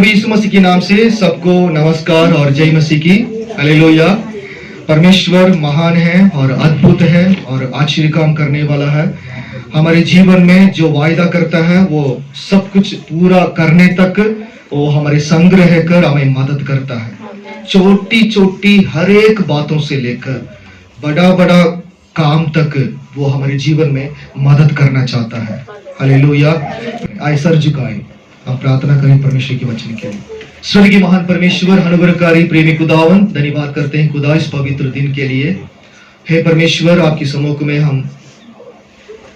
प्रभु यीशु मसीह के नाम से सबको नमस्कार और जय मसीह की। हालेलुया। परमेश्वर महान है और अद्भुत है और आश्चर्य काम करने वाला है। हमारे जीवन में जो वायदा करता है वो सब कुछ पूरा करने तक वो हमारे संग रहकर हमें मदद करता है। छोटी छोटी हर एक बातों से लेकर बड़ा बड़ा काम तक वो हमारे जीवन में मदद करना चाहता है। हालेलुया। आइए सर झुकाएं, हम प्रार्थना करें परमेश्वर के वचन के लिए। स्वर्गीय महान परमेश्वर, अनुग्रहकारी प्रेमी खुदावन, धन्यवाद करते हैं खुदा इस पवित्र दिन के लिए। हे परमेश्वर, आपकी सम्मुख में हम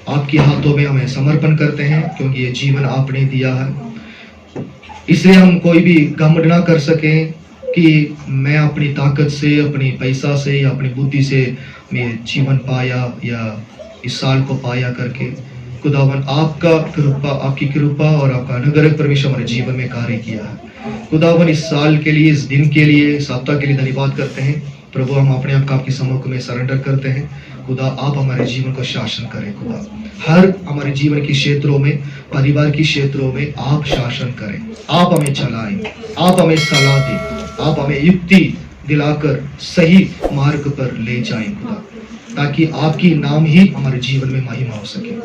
आपके हाथों में हमें समर्पण करते हैं, क्योंकि ये जीवन आपने दिया है। इसलिए हम कोई भी घमंड ना कर सकें कि मैं अपनी ताकत से, अपनी पैसा से या अपनी बुद्धि से मैं जीवन पाया या इस साल को पाया करके। खुदावन आपका कृपा, आपकी कृपा और आपका अनुग्रह परमेश्वर हमारे जीवन में कार्य किया है। खुदावन इस साल के लिए, इस दिन के लिए, इस सप्ताह के लिए धन्यवाद करते हैं। प्रभु हम अपने आप को आपके सम्मुख में सरेंडर करते हैं। खुदा आप हमारे जीवन को शासन करें। खुदा हर हमारे जीवन के क्षेत्रों में, परिवार के क्षेत्रों में आप शासन करें। आप हमें चलाएं, आप हमें सलाह दें, आप हमें युक्ति दिलाकर सही मार्ग पर ले जाएं खुदा, ताकि आपकी नाम ही हमारे जीवन में महिमा हो सके।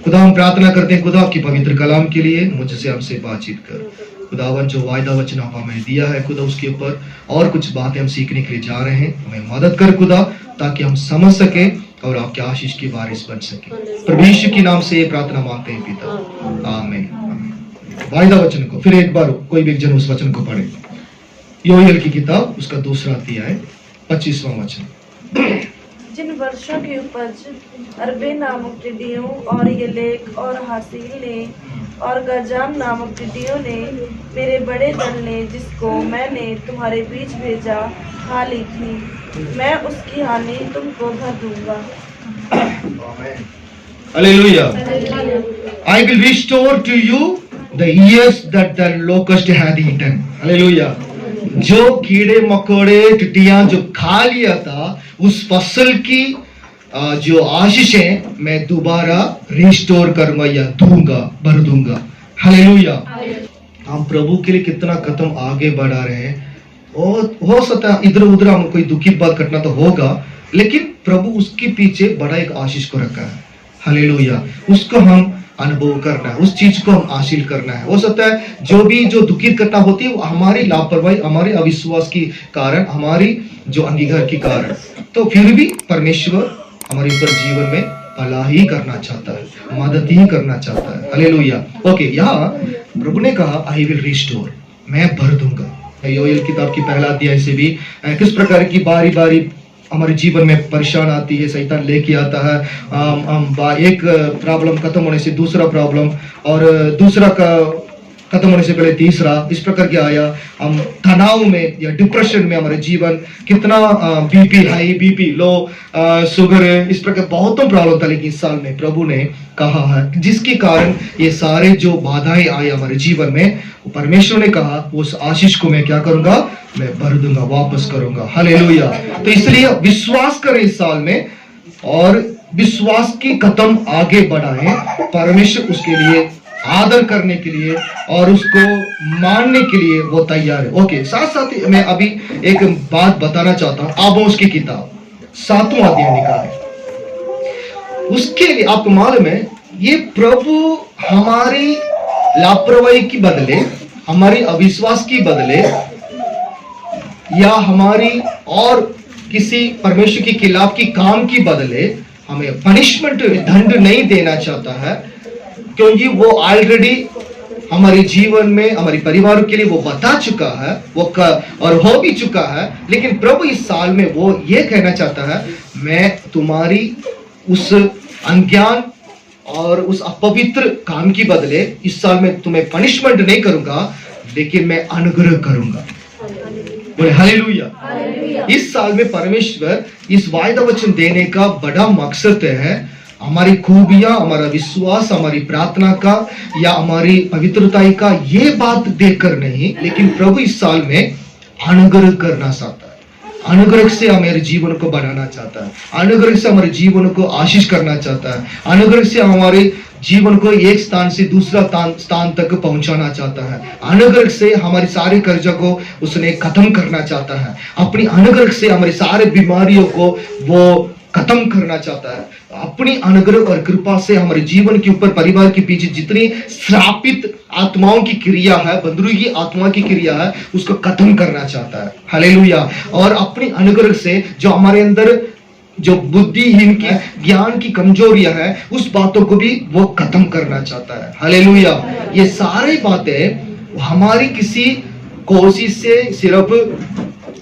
खुदा हम प्रार्थना करते हैं खुदा आपकी पवित्र कलाम के लिए, मुझसे हमसे बातचीत कर। खुदावन जो वायदा वचन आप हमें दिया है खुदा, उसके ऊपर और कुछ बातें हम सीखने के लिए जा रहे हैं। हमें मदद कर खुदा, ताकि हम समझ सके और आपके आशीष की वारिस बन सके। परमेश्वर के नाम से ये प्रार्थना मांगते हैं पिता, आमीन। वायदा वचन को फिर एक बार कोई भी एक जन उस वचन को पढ़े। योएल की किताब उसका दूसरा अध्याय 25वां वचन। जिन वर्षों की उपज अरबे नामक टिड्डियों और येलेक और हासील ने और गजाम नामक टिड्डियों ने, मेरे बड़े दल ने, जिसको मैंने तुम्हारे बीच भेजा, खा ली थी, मैं उसकी हानि तुमको भर दूंगा। Hallelujah. I will restore to you the years that the locust had eaten. Hallelujah. जो कीड़े मकोड़े टिड्डियां जो खा लिया था, उस फसल की जो आशीषें मैं दोबारा रिस्टोर करूंगा या दूंगा, भर दूंगा। हालेलुया। हम प्रभु के लिए कितना कदम आगे बढ़ा रहे हैं। और हो सकता है इधर उधर हम कोई दुखी बात घटना तो होगा, लेकिन प्रभु उसके पीछे बड़ा एक आशीष को रखा है। हालेलुया। उसको हम अनुभव करना है, उस चीज को हम हासिल करना है। हो सकता है जो भी जो दुखित घटना होती है वो हमारी लापरवाही, हमारे अविश्वास की कारण, हमारी जो अंगीकार के कारण, तो फिर भी परमेश्वर हमारे ऊपर जीवन में भला ही करना चाहता है, मदद ही करना चाहता है। हालेलुया। ओके, यहाँ प्रभु ने कहा आई विल रिस्टोर, मैं भर दूंगा। योएल किताब की पहला अध्याय से भी किस प्रकार की बारी बारी हमारे जीवन में परेशान आती है, शैतान लेके आता है। एक प्रॉब्लम खत्म होने से दूसरा प्रॉब्लम, और दूसरा का खत्म होने से पहले तीसरा, इस प्रकार के आया। हम तनाव में या डिप्रेशन में, हमारे जीवन कितना BP high, BP low, sugar, इस प्रकार बहुतों प्रॉब्लम था। लेकिन इस साल में प्रभु ने कहा है, जिसके कारण ये सारे जो बाधाएं आए हमारे जीवन में, परमेश्वर ने कहा उस आशीष को मैं क्या करूंगा, मैं भर दूंगा, वापस करूंगा। हालेलुया। तो इसलिए विश्वास करें इस साल में, और विश्वास की कदम आगे बढ़ाएं। परमेश्वर उसके लिए आदर करने के लिए और उसको मानने के लिए वो तैयार है। ओके, साथ साथ ही मैं अभी एक बात बताना चाहता हूं। आमोस की किताब 7वां अध्याय निकालें। उसके लिए आपको मालूम है, ये प्रभु हमारी लापरवाही की बदले, हमारी अविश्वास की बदले, या हमारी और किसी परमेश्वर के खिलाफ की काम की बदले हमें पनिशमेंट, दंड नहीं देना चाहता है, क्योंकि वो ऑलरेडी हमारे जीवन में, हमारे परिवार के लिए वो बता चुका है, और हो भी चुका है। लेकिन प्रभु इस साल में वो ये कहना चाहता है, मैं तुम्हारी उस अज्ञान और उस अपवित्र काम की बदले इस साल में तुम्हें पनिशमेंट नहीं करूंगा, लेकिन मैं अनुग्रह करूंगा। बोले हालेलुया। इस साल में परमेश्वर इस वायदा वचन देने का बड़ा मकसद है, हमारी खूबियां, हमारा विश्वास, हमारी प्रार्थना का या हमारी पवित्रता का ये बात देखकर नहीं, लेकिन प्रभु इस साल में अनुग्रह करना चाहता है। अनुग्रह से हमारे जीवन को बढ़ाना चाहता है, अनुग्रह से हमारे जीवन को आशीष करना चाहता है, अनुग्रह से हमारे जीवन को एक स्थान से दूसरा स्थान तक पहुंचाना चाहता है। अनुग्रह से हमारे सारे कर्जा को उसने खत्म करना चाहता है। अपनी अनुग्रह से हमारे सारे बीमारियों को वो खत्म करना चाहता है। अपनी अनुग्रह और कृपा से हमारे जीवन के ऊपर, परिवार के पीछे जितनी श्रापित आत्माओं की क्रिया है, बंदरू की आत्मा की क्रिया है, उसको खत्म करना चाहता है। हालेलुया। और अपनी अनुग्रह से जो हमारे अंदर जो बुद्धिहीन की, ज्ञान की कमजोरियां है, उस बातों को भी वो खत्म करना चाहता है। हालेलुया। ये सारी बातें हमारी किसी कोशिश से सिर्फ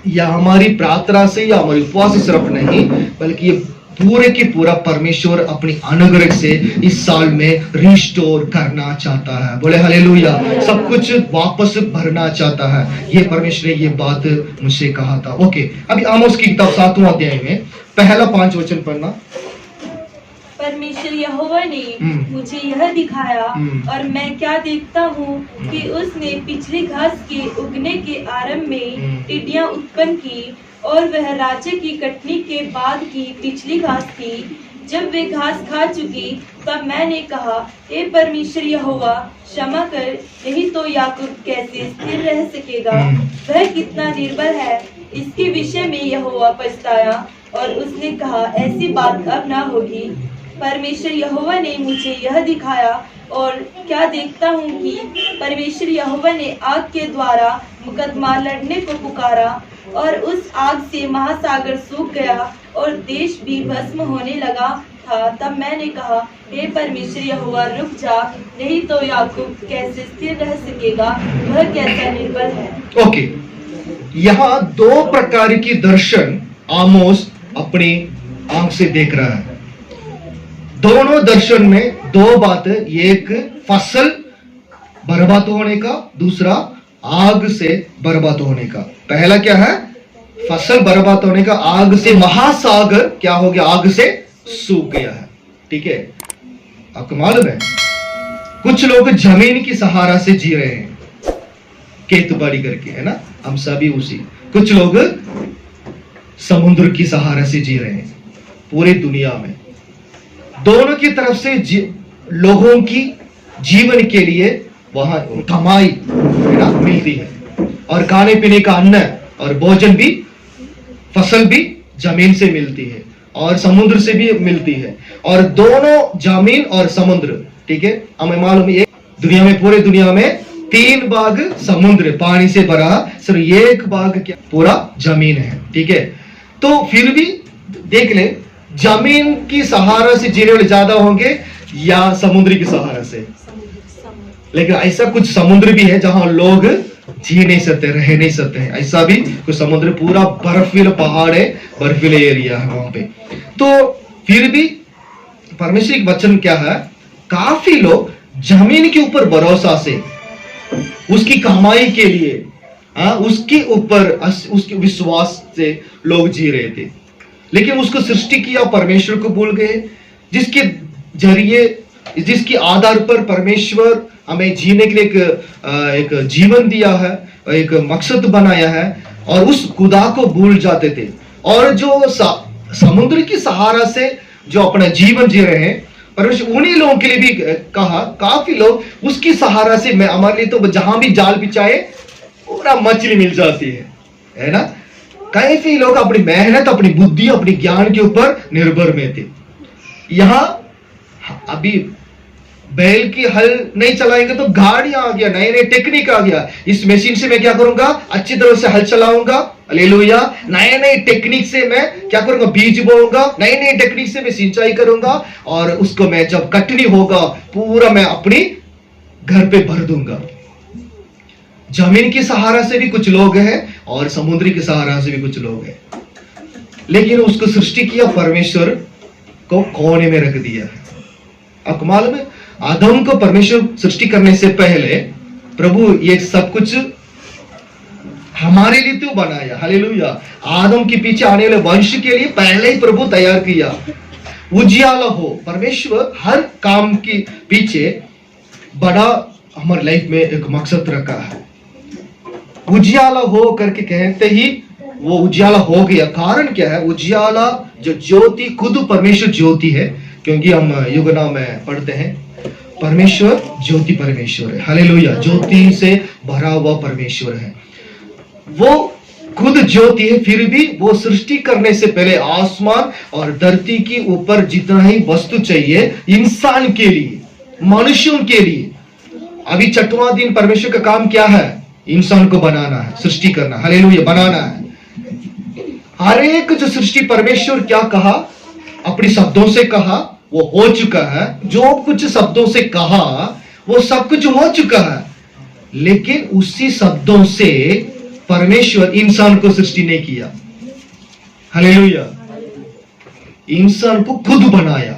या हमारी प्रार्थना से या हमारे उपवास से सिर्फ नहीं, बल्कि ये पूरे की पूरा परमेश्वर अपनी अनुग्रह से इस साल में रिस्टोर करना चाहता है। बोले हालेलुया। सब कुछ वापस भरना चाहता है। ये परमेश्वर ने ये बात मुझसे कहा था। ओके, अभी आमोस की किताब 7वां अध्याय में पहला 5 वचन पढ़ना। परमेश्वर यहोवा ने मुझे यह दिखाया और मैं क्या देखता हूँ कि उसने पिछली घास के उगने के आरंभ में टिड्डियां उत्पन्न की, और वह राज्य की कटनी के बाद की पिछली घास थी। जब वे घास खा चुकी तब मैंने कहा, हे परमेश्वर यहोवा, क्षमा कर, नहीं तो याकूब कैसे स्थिर रह सकेगा? वह कितना निर्बल है। इसके विषय में यहोवा पछताया और उसने कहा, ऐसी बात अब ना होगी। परमेश्वर यहोवा ने मुझे यह दिखाया और क्या देखता हूँ कि परमेश्वर यहोवा ने आग के द्वारा मुकदमा लड़ने को पुकारा, और उस आग से महासागर सूख गया और देश भी भस्म होने लगा था। तब मैंने कहा, हे परमेश्वर यहोवा, रुक जा, नहीं तो याकूब कैसे स्थिर रह सकेगा? वह कैसा निर्बल है। ओके, यहाँ 2 प्रकार की दर्शन आमोस अपनी आंख से देख रहा है। दोनों दर्शन में 2 बातें, एक फसल बर्बाद होने का, दूसरा आग से बर्बाद होने का। पहला क्या है? फसल बर्बाद होने का। आग से महासागर क्या हो गया? आग से सूख गया है। ठीक है, आपको मालूम है कुछ लोग जमीन की सहारा से जी रहे हैं, खेतबाड़ी करके, है ना? हम सभी उसी। कुछ लोग समुद्र की सहारा से जी रहे हैं। पूरी दुनिया में दोनों की तरफ से लोगों की जीवन के लिए वहां कमाई, है ना, मिलती है, और खाने पीने का अन्न और भोजन भी, फसल भी जमीन से मिलती है और समुद्र से भी मिलती है। और दोनों जमीन और समुद्र, ठीक है, हमें मालूम है दुनिया में, पूरे दुनिया में 3 भाग समुद्र पानी से भरा, सिर्फ 1 भाग क्या पूरा जमीन है। ठीक है, तो फिर भी देख ले, जमीन की सहारा से जीने वाले ज्यादा होंगे या समुद्र की सहारा से? लेकिन ऐसा कुछ समुद्र भी है जहां लोग जी नहीं सकते, रह नहीं सकते हैं। ऐसा भी कुछ समुद्र पूरा बर्फीला पहाड़ है, बर्फीले एरिया है वहां पे। तो फिर भी परमेश्वर का वचन क्या है? काफी लोग जमीन के ऊपर भरोसा से, उसकी कमाई के लिए, उसके ऊपर, उसके विश्वास से लोग जी रहे थे। लेकिन उसको सृष्टि किया परमेश्वर को भूल गए, जिसके जरिए, जिसके आधार पर परमेश्वर हमें जीने के लिए एक जीवन दिया है, एक मकसद बनाया है, और उस खुदा को भूल जाते थे। और जो समुद्र की सहारा से जो अपना जीवन जी रहे हैं, परमेश्वर उन्हीं लोगों के लिए भी कहा, काफी लोग उसकी सहारा से, मैं हमारे लिए तो जहां भी जाल बिछाए पूरा मछली मिल जाती है ना? काफी लोग अपनी मेहनत, अपनी बुद्धि, अपनी ज्ञान के ऊपर निर्भर में थे। यहां अभी बैल की हल नहीं चलाएंगे तो गाड़ियां आ गया, नए नए टेक्निक आ गया। इस मशीन से मैं क्या करूंगा? अच्छी तरह से हल चलाऊंगा। हालेलुया। नए नए टेक्निक से मैं क्या करूंगा? बीज बोऊंगा। नए नए टेक्निक से मैं सिंचाई करूंगा, और उसको मैं जब कटनी होगा पूरा मैं अपनी घर पे भर दूंगा। जमीन की सहारा से भी कुछ लोग हैं और समुद्र की सहारा से भी कुछ लोग हैं, लेकिन उसको सृष्टि किया परमेश्वर को कोने में रख दिया। आपको मालूम है, आदम को परमेश्वर सृष्टि करने से पहले प्रभु ये सब कुछ हमारे लिए तो बनाया। हालेलुया। आदम के पीछे आने वाले वंश के लिए पहले ही प्रभु तैयार किया। उजियाला हो, परमेश्वर हर काम के पीछे बड़ा हमारे लाइफ में एक मकसद रखा है। उजियाला हो करके कहते ही वो उजियाला हो गया। कारण क्या है? उजियाला जो ज्योति, खुद परमेश्वर ज्योति है, क्योंकि हम युगना में पढ़ते हैं परमेश्वर ज्योति परमेश्वर है, हालेलुया। ज्योति से भरा हुआ परमेश्वर है, वो खुद ज्योति है। फिर भी वो सृष्टि करने से पहले आसमान और धरती के ऊपर जितना ही वस्तु चाहिए इंसान के लिए, मनुष्यों के लिए, अभी 6वां दिन परमेश्वर का काम क्या है? इंसान को बनाना है, सृष्टि करना, हालेलुया, बनाना है। हर एक जो सृष्टि परमेश्वर क्या कहा, अपने शब्दों से कहा, वो हो चुका है। जो कुछ शब्दों से कहा वो सब कुछ हो चुका है, लेकिन उसी शब्दों से परमेश्वर इंसान को सृष्टि नहीं किया, हालेलुया। इंसान को खुद बनाया।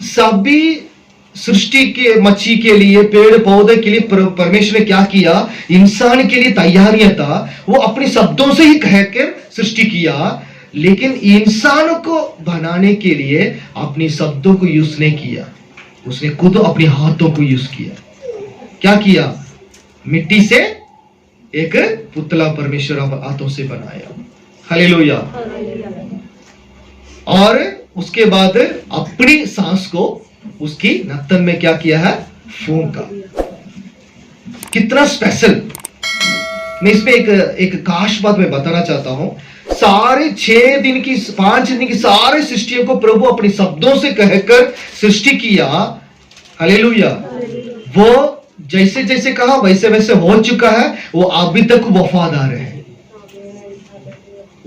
सभी सृष्टि के मच्छी के लिए, पेड़ पौधे के लिए परमेश्वर ने क्या किया? इंसान के लिए तैयारियां था, वो अपने शब्दों से ही कहकर सृष्टि किया, लेकिन इंसान को बनाने के लिए अपने शब्दों को यूज नहीं किया, उसने खुद अपने हाथों को यूज किया। क्या किया? मिट्टी से एक पुतला परमेश्वर हाथों से बनाया, हालेलुया। और उसके बाद अपनी सांस को उसकी नतन में क्या किया है? फूंका। कितना स्पेशल। मैं इसमें एक खास बात मैं बताना चाहता हूं। सारे 6 दिन की 5 दिन की सारे सृष्टियों को प्रभु अपने शब्दों से कहकर सृष्टि किया, हालेलुया। वो जैसे जैसे कहा वैसे वैसे हो चुका है। वो अभी तक वफादार है।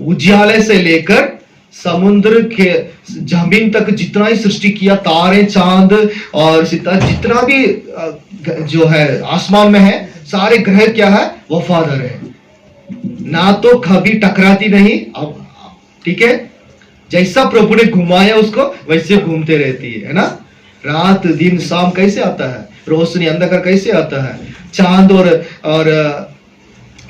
उजाले से लेकर समुद्र के जमीन तक जितना ही सृष्टि किया, तारे, चांद और सितारे, जितना भी जो है आसमान में है, सारे ग्रह क्या है? वफादार है। ना तो कभी टकराती नहीं। अब ठीक है, जैसा प्रभु ने घुमाया उसको वैसे घूमते रहती है ना। रात दिन शाम कैसे आता है, रोशनी अंधकार कैसे आता है, चांद और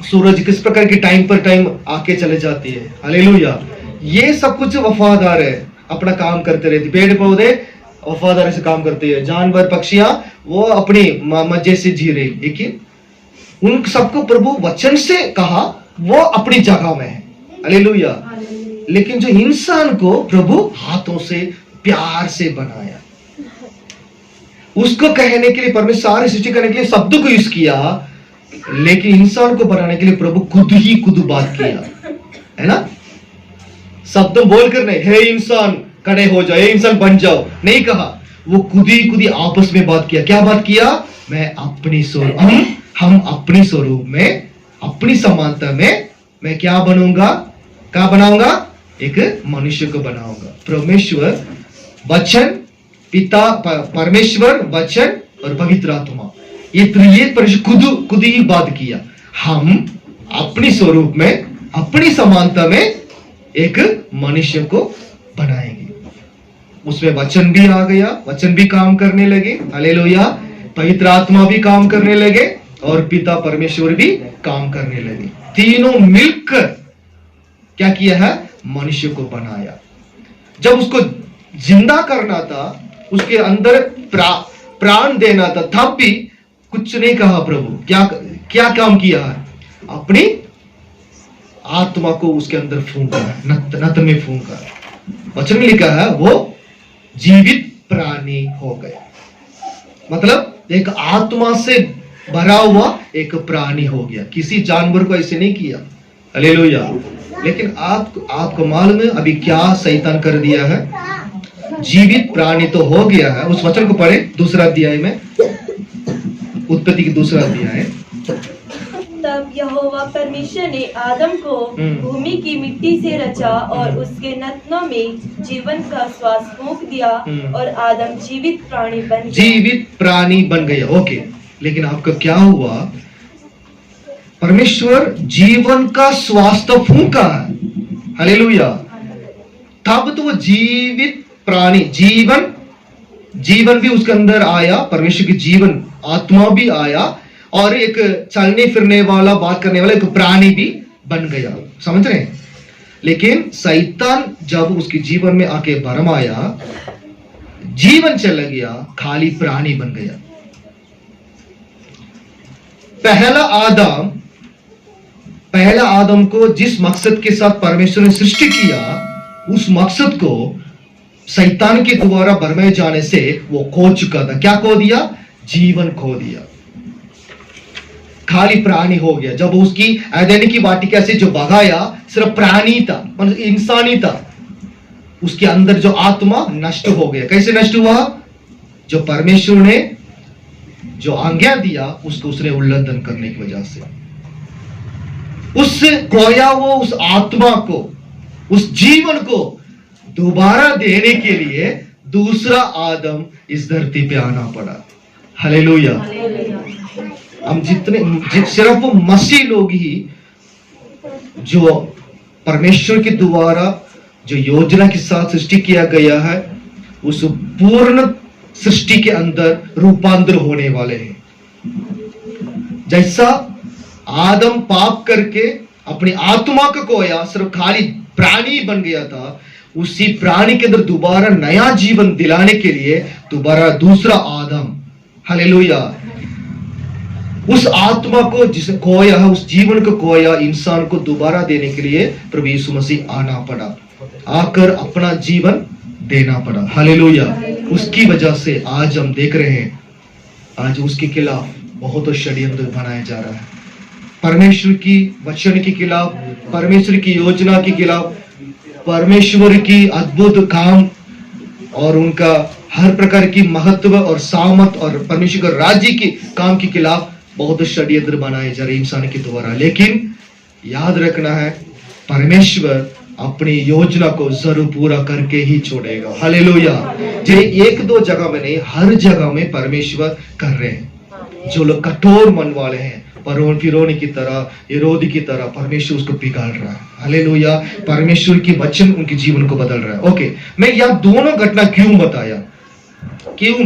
सूरज किस प्रकार की टाइम पर टाइम आके चले जाती है, हालेलुया। ये सब कुछ वफादार है, अपना काम करते रहती। पेड़ पौधे वफादारी से काम करते हैं, जानवर पक्षियां वो अपनी मजे से जी रही, लेकिन उन सबको प्रभु वचन से कहा, वो अपनी जगह में है, हालेलुया। लेकिन जो इंसान को प्रभु हाथों से प्यार से बनाया, उसको कहने के लिए परमेश्वर सारी सृष्टि करने के लिए शब्दों को यूज किया, लेकिन इंसान को बनाने के लिए प्रभु खुद बात किया, है ना। शब्द बोलकर नहीं, हे इंसान खड़े हो जाओ, हे इंसान बन जाओ, नहीं कहा। वो खुद ही आपस में बात किया। क्या बात किया? मैं अपनी स्वरूप, हम अपनी स्वरूप में, अपनी समानता में मैं क्या बनूंगा? क्या बनाऊंगा? एक मनुष्य को बनाऊंगा। परमेश्वर वचन, पिता परमेश्वर, वचन और पवित्र आत्मा, ये परमेश्वर खुद ही बात किया। हम अपनी स्वरूप में, अपनी समानता में एक मनुष्य को बनाएंगे। उसमें वचन भी आ गया, वचन भी काम करने लगे, हालेलुया। पवित्र आत्मा भी काम करने लगे और पिता परमेश्वर भी काम करने लगे। तीनों मिलकर क्या किया है? मनुष्य को बनाया। जब उसको जिंदा करना था, उसके अंदर प्राण देना था, तब भी कुछ नहीं कहा प्रभु। क्या काम किया है? अपनी आत्मा को उसके अंदर फूंका, नत में फूंका। वचन में लिखा है वो जीवित प्राणी हो गया, मतलब एक आत्मा से भरा हुआ एक प्राणी हो गया। किसी जानवर को ऐसे नहीं किया, हालेलुया। लेकिन आपको मालूम है अभी क्या शैतान कर दिया है? जीवित प्राणी तो हो गया है। उस वचन को पढ़े, दूसरा अध्याय में, उत्पत्ति की दूसरा अध्याय। तब यहोवा परमेश्वर ने आदम को भूमि की मिट्टी से रचा और उसके नथनों में जीवन का श्वास फूंक दिया और आदम जीवित प्राणी बन गया। जीवित प्राणी बन गया, ओके। लेकिन आपका क्या हुआ? परमेश्वर जीवन का श्वास तो फूंका है, हालेलुया। तब तो वो जीवित प्राणी, जीवन भी उसके अंदर आया, परमेश्वर की जीवन आत्मा भी आया और एक चलने फिरने वाला, बात करने वाला एक प्राणी भी बन गया, समझ रहे हैं। लेकिन शैतान जब उसके जीवन में आके भरमाया, जीवन चला गया, खाली प्राणी बन गया। पहला आदम को जिस मकसद के साथ परमेश्वर ने सृष्टि किया, उस मकसद को शैतान के द्वारा भरमाए जाने से वो खो चुका था। क्या खो दिया? जीवन खो दिया, खाली प्राणी हो गया। जब उसकी एदेन की वाटिका से जो भगाया, सिर्फ प्राणी था, मतलब इंसान ही था। उसके अंदर जो आत्मा नष्ट हो गया। कैसे नष्ट हुआ? जो परमेश्वर ने जो आज्ञा दिया उसको उसने उल्लंघन करने की वजह से। उस खोया वो उस आत्मा को, उस जीवन को दोबारा देने के लिए दूसरा आदम इस धरती पे आना पड़ा। हालेलुया। हम सिर्फ मसीह लोग ही जो परमेश्वर के द्वारा जो योजना के साथ सृष्टि किया गया है, उस पूर्ण सृष्टि के अंदर रूपांतर होने वाले हैं। जैसा आदम पाप करके अपनी आत्मा को खोया, सिर्फ खाली प्राणी बन गया था, उसी प्राणी के अंदर दोबारा नया जीवन दिलाने के लिए दोबारा दूसरा आदम, हालेलुया, उस आत्मा को जिसे खोया है, उस जीवन को खोया इंसान को दोबारा देने के लिए प्रभु यीशु मसीह आना पड़ा, आकर अपना जीवन देना पड़ा। हालेलुया। उसकी वजह से आज हम देख रहे हैं, आज उसके खिलाफ बहुत षड्यंत्र बनाया जा रहा है। परमेश्वर की वचन के खिलाफ, परमेश्वर की योजना के खिलाफ, परमेश्वर की अद्भुत काम और उनका हर प्रकार की महत्व और सामर्थ और परमेश्वर के राज्य के काम के खिलाफ बहुत षड्यंत्र बनाए जा रहे इंसान के द्वारा। लेकिन याद रखना है, परमेश्वर अपनी योजना को जरूर पूरा करके ही छोड़ेगा। हालेलुया। जो एक दो जगह में नहीं, हर जगह में परमेश्वर कर रहे हैं। जो लोग कठोर मन वाले हैं, फिरौन की तरह, हेरोद की तरह, परमेश्वर उसको पिघाल रहा है। हालेलुया। परमेश्वर की वचन उनके जीवन को बदल रहा है। ओके, मैं यह दोनों घटना क्यों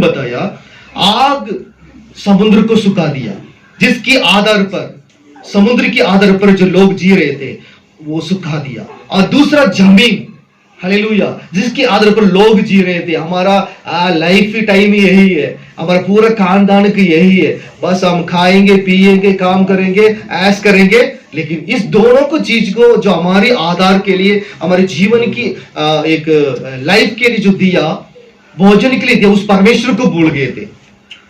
बताया? आग समुद्र को सुखा दिया, जिसके आधार पर, समुद्र के आधार पर जो लोग जी रहे थे वो सुखा दिया। और दूसरा जमीन, हालेलुया, जिसके आधार पर लोग जी रहे थे। हमारा लाइफ टाइम यही है, हमारा पूरा खानदान की यही है, बस हम खाएंगे, पिएंगे, काम करेंगे, ऐश करेंगे। लेकिन इस दोनों को चीज को जो हमारे आधार के लिए, हमारे जीवन की एक लाइफ के लिए जो दिया, भोजन के लिए दिया, उस परमेश्वर को भूल गए थे।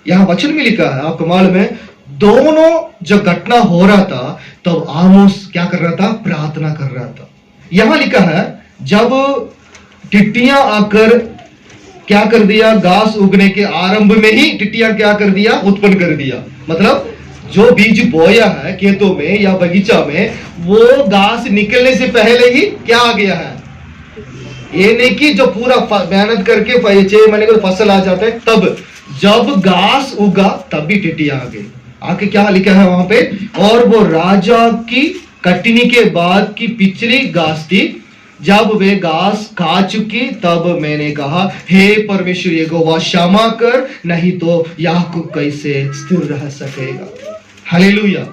यहाँ वचन में लिखा है, आपको मालूम है, दोनों जो घटना हो रहा था तब आमोस क्या कर रहा था? प्रार्थना कर रहा था। यहां लिखा है, जब टिट्टियां आकर क्या कर दिया? घास उगने के आरंभ में ही टिट्टियां क्या कर दिया? उत्पन्न कर दिया। मतलब जो बीज बोया है खेतों में या बगीचा में, वो घास निकलने से पहले ही क्या आ गया है? ये नहीं कि जो पूरा मेहनत करके 6 महीने को फसल आ जाता है, तब जब घास उगा तभी टिट्टियां आ गई। आके क्या लिखा है वहां पे? और वो राजा की कटनी के बाद की पिछली घास थी, जब वे घास खा चुकी तब मैंने कहा, हे परमेश्वर यहोवा क्षमा कर, नहीं तो याकूब कैसे स्थिर रह सकेगा। हालेलुया।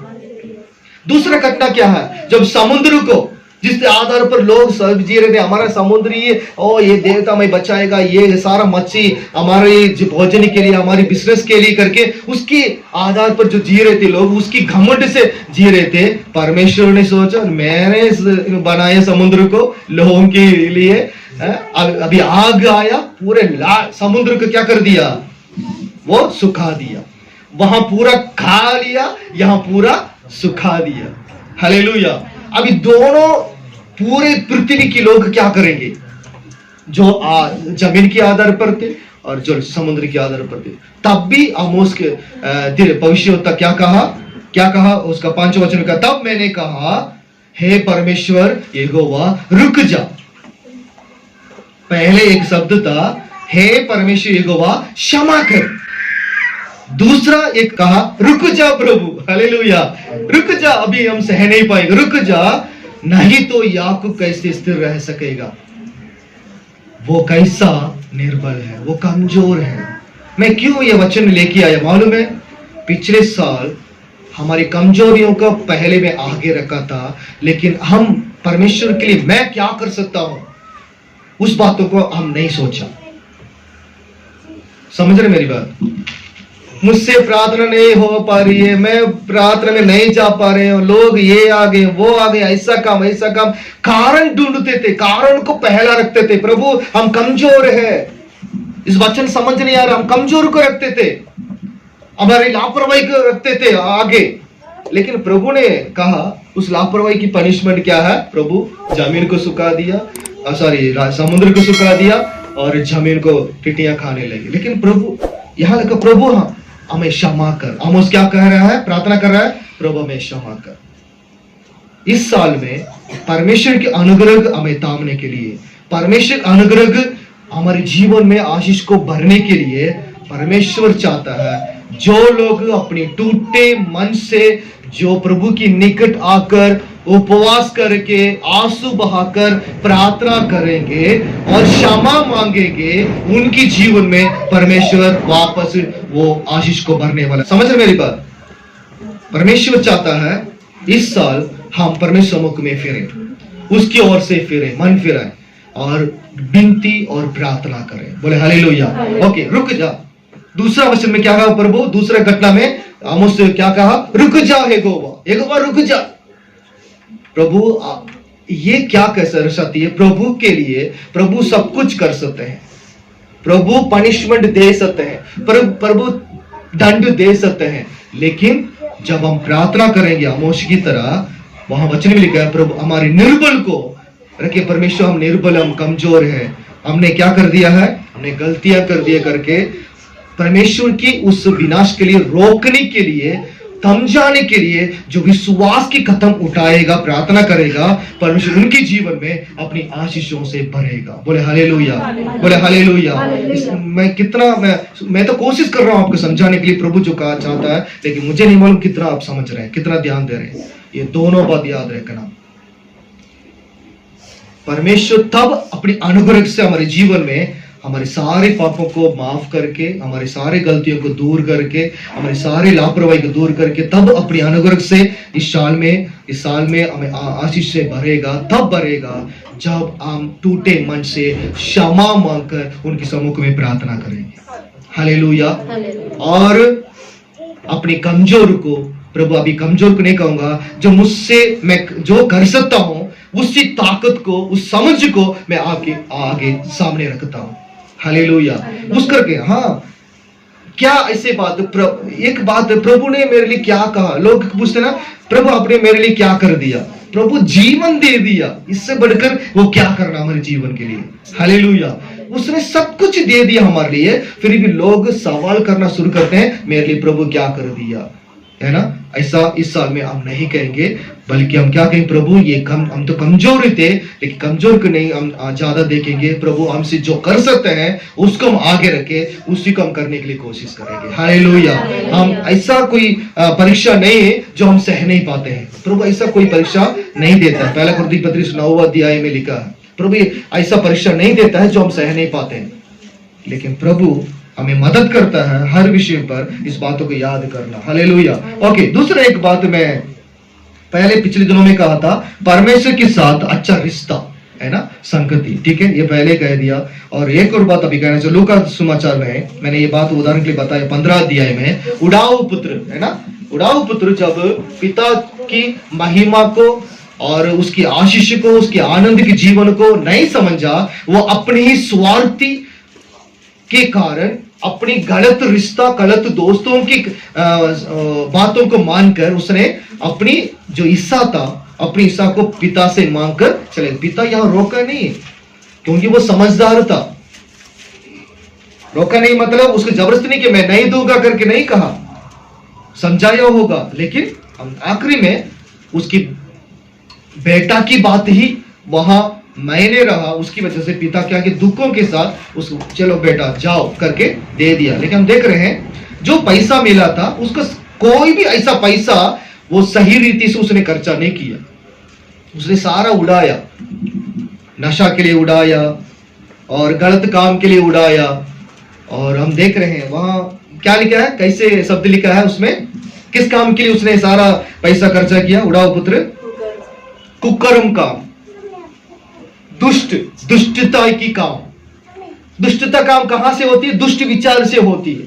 दूसरा घटना क्या है? जब समुद्र को, जिसके आधार पर लोग सब जी रहे थे, हमारा समुद्र ये देवता में बचाएगा, ये सारा मच्छी हमारे भोजन के लिए, हमारी बिजनेस के लिए करके, उसके आधार पर जो जी रहे थे लोग, उसकी घमंड से जी रहे थे। परमेश्वर ने सोचा, मैंने बनाया समुद्र को लोगों के लिए, अभी आग आया, पूरे समुद्र को क्या कर दिया? वो सुखा दिया। वहां पूरा खा लिया, यहां पूरा सुखा दिया। हालेलुया। अभी दोनों पूरे पृथ्वी के लोग क्या करेंगे? जो जमीन के आधार पर थे और जो समुद्र के आधार पर थे। तब भी आमोस के भविष्यवक्ता क्या कहा? उसका 5वां वचन का, तब मैंने कहा, हे परमेश्वर यहोवा रुक जा। पहले एक शब्द था, हे परमेश्वर यहोवा क्षमा कर। दूसरा एक कहा, रुक जा प्रभु, हालेलुया, रुक जा, अभी हम सह नहीं पाएंगे, रुक जा, नहीं तो याकूब कैसे स्थिर रह सकेगा। वो कैसा निर्बल है, वो कमजोर है। मैं क्यों ये वचन लेके आया मालूम है? पिछले साल हमारी कमजोरियों को पहले में आगे रखा था, लेकिन हम परमेश्वर के लिए मैं क्या कर सकता हूं, उस बातों को हम नहीं सोचा। समझ रहे मेरी बात? मुझसे प्रार्थना नहीं हो पा रही है, मैं प्रार्थना में नहीं जा पा रहे हूं, लोग ये आ गए वो आ गए, ऐसा काम कारण ढूंढते थे, कारण को पहला रखते थे। प्रभु हम कमजोर है, इस वचन समझ नहीं आ रहा, हम कमजोर को रखते थे, हमारी लापरवाही को रखते थे आगे। लेकिन प्रभु ने कहा उस लापरवाही की पनिशमेंट क्या है? प्रभु जमीन को सुखा दिया, समुद्र को सुखा दिया और जमीन को टिटियां खाने लगी। लेकिन प्रभु यहां लगा, प्रभु हाँ हमें क्षमा कर। आमोस क्या कह रहा है? प्रार्थना कर रहा है, प्रभु हमें क्षमा कर। इस साल में परमेश्वर के अनुग्रह हमें तामने के लिए, परमेश्वर अनुग्रह हमारे जीवन में आशीष को भरने के लिए परमेश्वर चाहता है जो लोग अपने टूटे मन से जो प्रभु की निकट आकर उपवास करके आंसू बहाकर प्रार्थना करेंगे और क्षमा मांगेंगे, उनकी जीवन में परमेश्वर वापस वो आशीष को भरने वाला। समझ रहे मेरी बात? परमेश्वर चाहता है इस साल हम परमेश्वर मुख में फिरें, उसकी ओर से फिरें, मन फिराएं और विनती और प्रार्थना करें। बोले हालेलुया। ओके, रुक जा। दूसरा वचन में क्या कहा प्रभु? दूसरा घटना में आमोस से क्या कहा? रुक जा यहोवा, रुक जा। प्रभु ये क्या कह सकती है? प्रभु के लिए प्रभु सब कुछ कर सकते हैं, प्रभु पनिशमेंट दे सकते हैं, प्रभु दंड दे सकते हैं। लेकिन जब हम प्रार्थना करेंगे आमोस की तरह, वहां वचन में लिखा है प्रभु हमारे निर्बल को रखे। परमेश्वर हम निर्बल, हम कमजोर है, हमने क्या कर दिया है? हमने गलतियां कर दिए करके परमेश्वर की उस विनाश के लिए रोकने के लिए, समझाने के लिए जो विश्वास की कदम उठाएगा, प्रार्थना करेगा, परमेश्वर उनके जीवन में अपनी आशीषों से भरेगा। बोले हालेलुया, बोले हालेलुया। मैं तो कोशिश कर रहा हूं आपको समझाने के लिए प्रभु जो कहा चाहता है, लेकिन मुझे नहीं मालूम कितना आप समझ रहे हैं, कितना ध्यान दे रहे हैं। ये दोनों बात याद रखना। परमेश्वर तब अपनी अनुग्रह से हमारे जीवन में हमारे सारे पापों को माफ करके, हमारे सारे गलतियों को दूर करके, हमारे सारे लापरवाही को दूर करके, तब अपनी अनुग्रह से इस साल में हमें आशीष से भरेगा। तब भरेगा जब हम टूटे मन से क्षमा मांगकर उनके सम्मुख में प्रार्थना करेंगे। हालेलुया। और अपने कमजोर को, प्रभु अभी कमजोर को नहीं कहूंगा, जो मुझसे मैं जो कर सकता हूं उसी ताकत को, उस समझ को मैं आपके आगे सामने रखता हूं। हालेलुया। उस करके हाँ, क्या ऐसे बात, एक बात प्रभु ने मेरे लिए क्या कहा? लोग पूछते ना, प्रभु आपने मेरे लिए क्या कर दिया? प्रभु जीवन दे दिया, इससे बढ़कर वो क्या करना हमारे जीवन के लिए? हालेलुया। उसने सब कुछ दे दिया हमारे लिए, फिर भी लोग सवाल करना शुरू करते हैं, मेरे लिए प्रभु क्या कर दिया, है ना? ऐसा इस साल में हम नहीं कहेंगे, बल्कि हम क्या कहेंगे? प्रभु हम तो कमजोर थे, लेकिन कमजोर को नहीं हम ज्यादा देखेंगे। प्रभु हमसे जो कर सकते हैं उसको हम आगे रखे, उसी को हम करने के लिए कोशिश करेंगे। हालेलुया। हम ऐसा कोई परीक्षा नहीं है जो हम सह नहीं पाते हैं। प्रभु ऐसा कोई परीक्षा नहीं देता है। पहला कुरिन्थियों पत्री 9 अध्याय में लिखा है, प्रभु ऐसा परीक्षा नहीं देता है जो हम सह नहीं पाते हैं। लेकिन प्रभु हमें मदद करता है हर विषय पर इस बातों को याद करना। हालेलुया। ओके, दूसरा एक बात मैं पहले पिछले दिनों में कहा था, परमेश्वर के साथ अच्छा रिश्ता, है ना, संगति। ठीक है, ये पहले कह दिया। और एक और बात अभी कहना चाहिए, लूका सुसमाचार में मैंने ये बात उदाहरण के लिए बताया, 15 अध्याय में उड़ाऊ पुत्र, है ना, उड़ाऊ पुत्र जब पिता की महिमा को और उसकी आशीष को, उसके आनंद के जीवन को नहीं समझा, वो अपनी ही स्वार्थी के कारण अपनी गलत रिश्ता, गलत दोस्तों की बातों को मानकर उसने अपनी जो हिस्सा था, अपनी हिस्सा को पिता से मांगकर चले। पिता यहां रोका नहीं, क्योंकि वो समझदार था। रोका नहीं मतलब उसको जबरदस्ती नहीं कि मैं नहीं दूंगा करके नहीं कहा, समझाया होगा। लेकिन आखिरी में उसकी बेटा की बात ही वहां मैंने रहा, उसकी वजह से पिता क्या कि दुखों के साथ उसको चलो बेटा जाओ करके दे दिया। लेकिन हम देख रहे हैं जो पैसा मिला था उसका कोई भी ऐसा पैसा वो सही रीति से उसने खर्चा नहीं किया, उसने सारा उड़ाया, नशा के लिए उड़ाया और गलत काम के लिए उड़ाया। और हम देख रहे हैं वहां क्या लिखा है, कैसे शब्द लिखा है उसमें, किस काम के लिए उसने सारा पैसा खर्चा किया? उड़ाऊ पुत्र कुकर्म काम, दुष्टता की काम। दुष्टता काम कहां से होती है? दुष्ट विचार से होती है।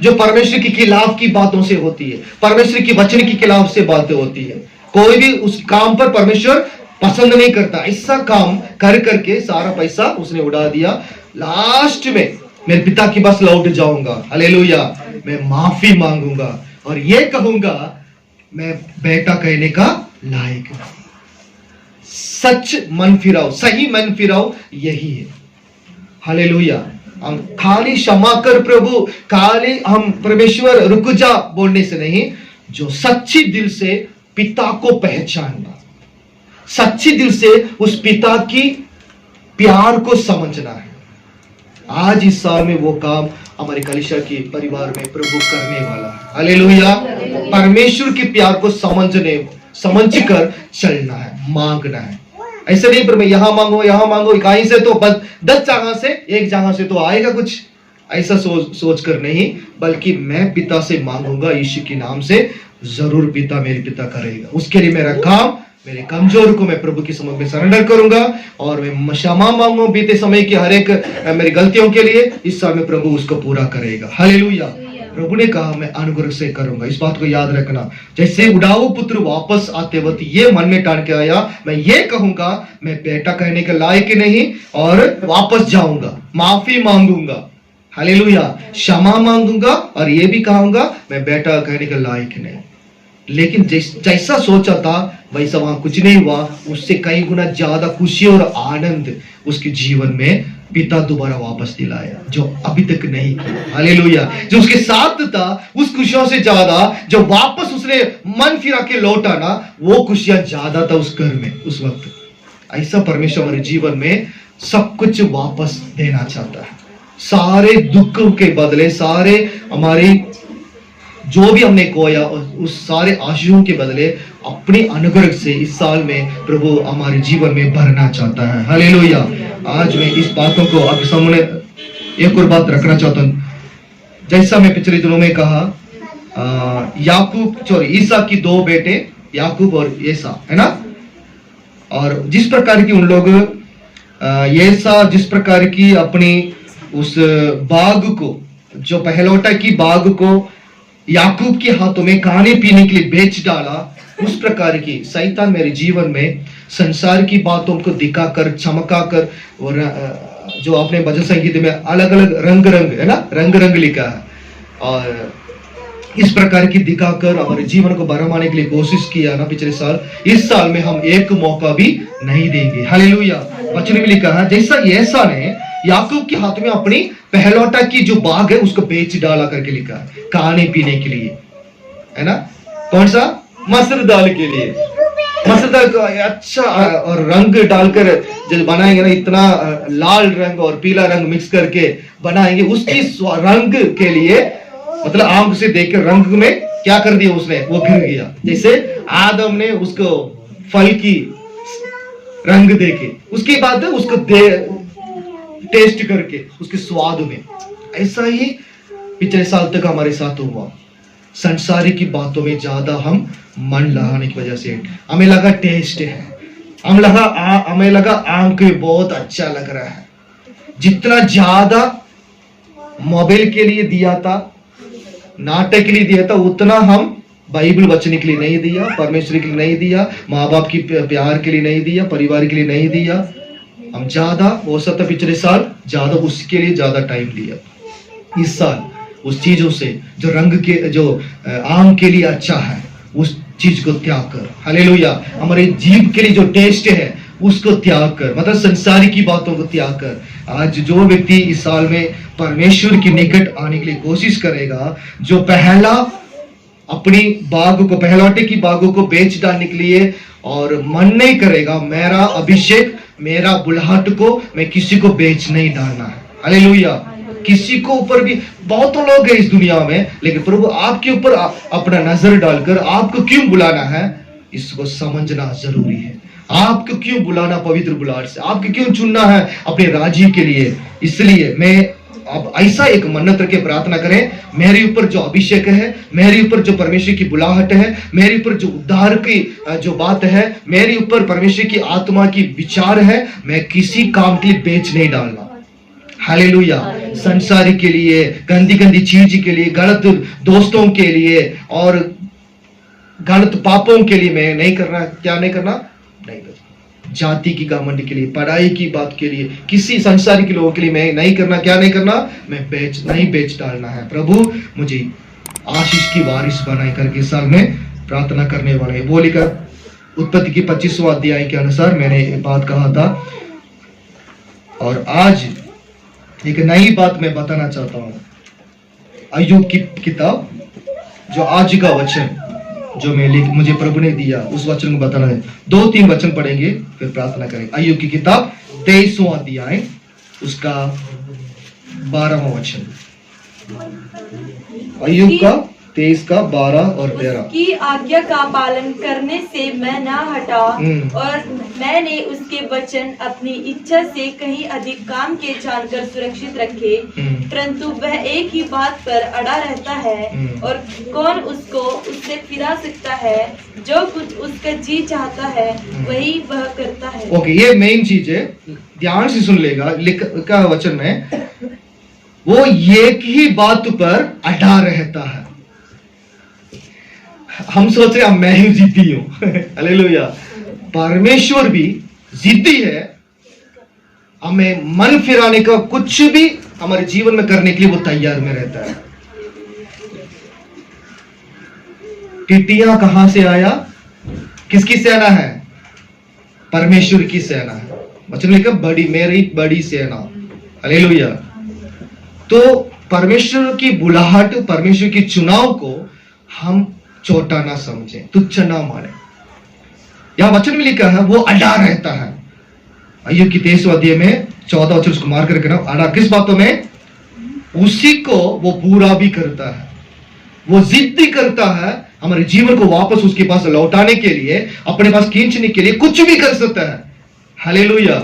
जो परमेश्वर के खिलाफ की बातों से होती है, परमेश्वर की वचन के खिलाफ से बातें होती है। कोई भी उस काम पर परमेश्वर पसंद नहीं करता। ऐसा काम कर करके सारा पैसा उसने उड़ा दिया। लास्ट में मेरे पिता के पास लौट जाऊंगा, हालेलुया, मैं माफी मांगूंगा और ये कहूंगा मैं बेटा कहने का लायक हूं। सच मन फिराओ, सही मन फिराओ, यही है। हालेलुया। हम खाली क्षमा कर प्रभु, खाली हम परमेश्वर रुक जा बोलने से नहीं, जो सच्ची दिल से पिता को पहचानना, सच्ची दिल से उस पिता की प्यार को समझना है। आज इस साल में वो काम हमारे कलीसिया के परिवार में प्रभु करने वाला है। हालेलुया। परमेश्वर के प्यार को समझकर चलना है, मांगना है। ऐसे नहीं पर मैं यहां मांगो कहीं से तो बस 10 जगह से एक जगह से तो आएगा कुछ, ऐसा सोच कर नहीं, बल्कि मैं पिता से मांगूंगा यीशु के नाम से, जरूर पिता मेरे पिता करेगा। उसके लिए मेरा काम, मेरे कमजोर को मैं प्रभु के समक्ष में सरेंडर करूंगा और मैं क्षमा मांगू बीते समय की हर एक मेरी गलतियों के लिए। इस साल में प्रभु उसको पूरा करेगा। हालेलुया। प्रभु ने कहा मैं अनुग्रह से करूंगा। इस बात को याद रखना। जैसे उड़ाऊ पुत्र वापस आते वक्त ये मन में टान के आया, मैं ये कहूंगा मैं बेटा कहने के लायक नहीं और वापस जाऊंगा, माफी मांगूंगा, हालेलुया, क्षमा मांगूंगा और ये भी कहूंगा मैं बेटा कहने के लायक नहीं। लेकिन जैसा सोचा था वैसा वहां कुछ नहीं हुआ। उससे कई गुना ज्यादा खुशी और आनंद उसके जीवन में पिता दोबारा वापस दिलाया, जो अभी तक नहीं किया। हालेलुया। जो उसके साथ था उस खुशियों से ज्यादा जो वापस उसने मन फिरा के लौटा ना, वो खुशियां ज्यादा था उस घर में उस वक्त। ऐसा परमेश्वर हमारे जीवन में सब कुछ वापस देना चाहता है। सारे दुखों के बदले, सारे हमारी जो भी हमने खोया उस सारे आशीषों के बदले अपने अनुग्रह से इस साल में प्रभु हमारे जीवन में भरना चाहता है। हालेलुया। आज मैं इस बातों को आपके सामने एक और बात रखना चाहता हूँ। जैसा मैं पिछले दिनों में कहा, ईसा की 2 बेटे याकूब और एसा, है ना। और जिस प्रकार की उन लोग एसा जिस प्रकार की अपनी उस बाग को, जो पहलौटा की बाग को याकूब के हाथों में खाने पीने के लिए बेच डाला, उस प्रकार की शैतान मेरे जीवन में संसार की बातों को दिखाकर, चमकाकर, और जो आपने भजन संगीत में अलग अलग रंग है ना, रंग लिखा है, और इस प्रकार की दिखाकर हमारे जीवन को भरमाने के लिए कोशिश किया ना पिछले साल। इस साल में हम एक मौका भी नहीं देंगे। हालेलुया। वचन में लिखा है जैसा एसा ने याकूब के हाथ में अपनी पहलौटा की जो बाग है उसको बेच डाला करके लिखा है, खाने पीने के लिए, है ना। कौन सा? मसूर दाल के लिए। मसूर दाल को अच्छा और रंग डालकर जब बनाएंगे ना, इतना लाल रंग और पीला रंग मिक्स करके बनाएंगे, उसकी रंग के लिए मतलब आंख से देखकर रंग में क्या कर दिया उसने, वो गिर गया। जैसे आदम ने उसको फल की रंग देके, उसके बाद उसको टेस्ट करके उसके स्वाद में, ऐसा ही पिछले साल तक हमारे साथ हुआ। संसारिक की बातों में ज्यादा हम मन लगाने की वजह से हमें लगा टेस्ट है, हमें लगा आंख बहुत अच्छा लग रहा है। जितना ज्यादा मोबाइल के लिए दिया था, नाटक के लिए दिया था, उतना हम बाइबल वचन के लिए नहीं दिया, परमेश्वर के लिए नहीं दिया, माँ बाप की प्यार के लिए नहीं दिया, परिवार के लिए नहीं दिया। हम ज्यादा हो सकता पिछले साल ज्यादा उसके लिए ज्यादा टाइम दिया। इस साल उस चीजों से जो रंग के, जो आम के लिए अच्छा है, उस चीज को त्याग कर, हालेलुया, हमारे जीभ के लिए जो टेस्ट है उसको त्याग कर, मतलब संसारी की बातों को त्याग कर। आज जो व्यक्ति इस साल में परमेश्वर के निकट आने के लिए कोशिश करेगा, जो पहला अपनी बाग को, पहलौटे की बागों को बेच डालने के लिए और मन नहीं करेगा, मेरा अभिषेक, मेरा बुलाहट को मैं किसी को बेच नहीं डालना है। हालेलुया। किसी को ऊपर भी बहुत लोग हैं इस दुनिया में, लेकिन प्रभु आपके ऊपर अपना नजर डालकर आपको क्यों बुलाना है, इसको समझना जरूरी है। आपको क्यों बुलाना पवित्र बुलाहट से, आपको क्यों चुनना है अपने राज्य के लिए। इसलिए मैं अब ऐसा एक मन्नत रख के प्रार्थना करें, मेरे ऊपर जो अभिषेक है, मेरे ऊपर जो परमेश्वर की बुलाहट है, मेरे ऊपर जो उद्धार की जो बात है, मेरे ऊपर परमेश्वर की आत्मा की विचार है, मैं किसी काम के लिए बेच नहीं डालना। हालेलुया। संसारी के लिए, गंदी गंदी चीज के लिए, गलत दोस्तों के लिए और गलत पापों के लिए मैं नहीं करना। क्या नहीं करना? नहीं करना। जाति की घमंड के लिए, पढ़ाई की बात के लिए, किसी संसारी के लोगों के लिए मैं नहीं करना। क्या नहीं करना? मैं नहीं बेच डालना है। प्रभु मुझे आशीष की वारिस बनाए करके इस साल में प्रार्थना करने वाले हैं। वो लिखा उत्पत्ति की 25वां अध्याय के अनुसार मैंने ये बात कहा था, और आज एक नई बात मैं बताना चाहता हूं। अय्यूब की किताब, जो आज का वचन जो मुझे प्रभु ने दिया, उस वचन को बताना है। 2-3 वचन पढ़ेंगे फिर प्रार्थना करेंगे। अय्यूब की किताब 23वां अध्याय, उसका 12वां वचन। अय्यूब का 23 का 12 और 13। उसकी आज्ञा का पालन करने से मैं ना हटा, और मैंने उसके वचन अपनी इच्छा से कहीं अधिक काम के जानकर सुरक्षित रखे, परंतु वह एक ही बात पर अड़ा रहता है, और कौन उसको उससे फिरा सकता है? जो कुछ उसका जी चाहता है वही वह करता है। ओके, ये मेन चीज है, ध्यान से सुन लेगा। लिखा वचन में वो एक ही बात पर अड़ा रहता है। हम सोच रहे हैं मैं ही जिद्दी हूं। हालेलुया। परमेश्वर भी जिद्दी है। हमें मन फिराने का कुछ भी हमारे जीवन में करने के लिए वो तैयार में रहता है। टिड्डियां कहां से आया? किसकी सेना है? परमेश्वर की सेना है। वचन लिखा बड़ी, मेरी बड़ी सेना। हालेलुया। तो परमेश्वर की बुलाहट, परमेश्वर की चुनाव को हम छोटा ना समझे, तुच्छ ना माने। यहां वचन में लिखा है वो अड़ा रहता है। अय्यूब की 23वां अध्याय में 14 वचन उसको मार करके ना, अड़ा किस बातों में? उसी को वो पूरा भी करता है। वो जिद्दी करता है हमारे जीवन को वापस उसके पास लौटाने के लिए, अपने पास खींचने के लिए कुछ भी कर सकता है। हालेलुया।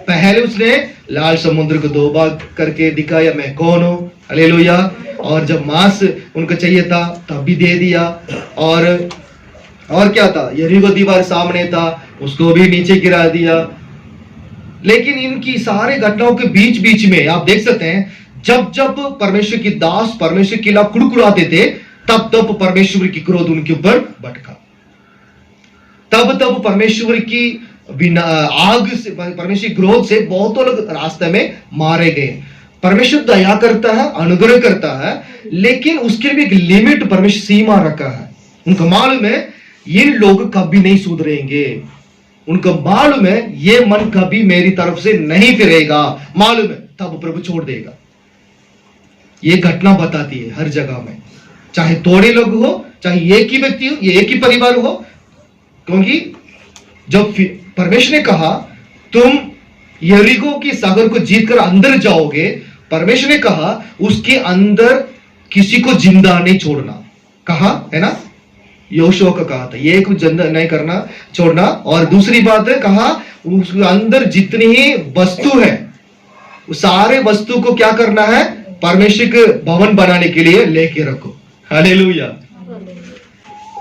पहले उसने लाल समुद्र को 2 भाग करके दिखाया मैं कौन हूं। हालेलुया। और जब मांस उनको चाहिए था तब भी दे दिया। और क्या था? यरीहो दीवार सामने था, उसको भी नीचे गिरा दिया। लेकिन इनकी सारे घटनाओं के बीच बीच में आप देख सकते हैं, जब जब परमेश्वर की दास परमेश्वर के खिलाफ कुड़कुड़ाते थे, तब तब परमेश्वर की क्रोध उनके ऊपर भड़का। तब परमेश्वर की बिना आग से, परमेश्वर की क्रोध से बहुतों लोग रास्ते में मारे गए। परमेश्वर दया करता है, अनुग्रह करता है, लेकिन उसके लिए एक लिमिट, परमेश्वर सीमा रखा है। उनको मालूम है ये लोग कभी नहीं सुधरेंगे। उनको मालूम है ये मन कभी मेरी तरफ से नहीं फिरेगा। मालूम है, तब प्रभु छोड़ देगा। ये घटना बताती है हर जगह में, चाहे थोड़े लोग हो, चाहे एक ही व्यक्ति हो, ये एक ही परिवार हो। क्योंकि जब परमेश्वर ने कहा तुम यरीहो की सागर को जीतकर अंदर जाओगे, परमेश्वर ने कहा उसके अंदर किसी को जिंदा नहीं छोड़ना। कहा है ना, योशुआ का कहा था ये कुछ जिंदा नहीं करना, छोड़ना। और दूसरी बात है, कहा उसके अंदर जितनी ही वस्तु है उस सारे वस्तु को क्या करना है? परमेश्वर के भवन बनाने के लिए लेके रखो। हालेलुया।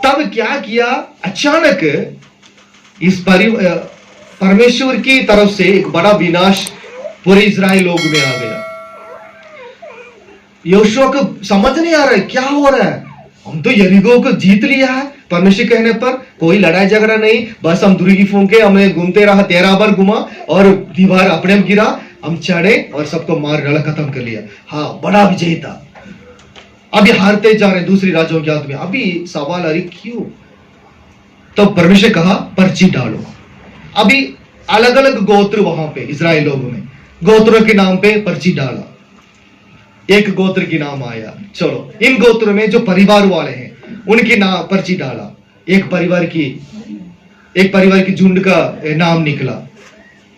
तब क्या किया? अचानक इस परमेश्वर की तरफ से एक बड़ा विनाश पूरे इजराइल लोग में आ गया। योशुआ को समझ नहीं आ रहा है क्या हो रहा है। हम तो यरीहो को जीत लिया है, परमेश्वर कहने पर कोई लड़ाई झगड़ा नहीं, बस हम दुर्गी फूंके, हमें घूमते रहा, 13 बार घुमा और दीवार अपने में गिरा, हम चढ़े और सबको मार डाला, खत्म कर लिया। हाँ, बड़ा विजय था। अभी हारते जा रहे दूसरी राज्यों के हाथ में। अभी सवाल अरे क्यों? तो परमेश्वर कहा पर्ची डालो। अभी अलग अलग गोत्र वहां पे इजराइल लोगों में गोत्रों के नाम पे पर्ची डाला। एक गोत्र की नाम आया, चलो इन गोत्रों में जो परिवार वाले हैं उनके नाम पर्ची डाला। एक परिवार की झुंड का नाम निकला।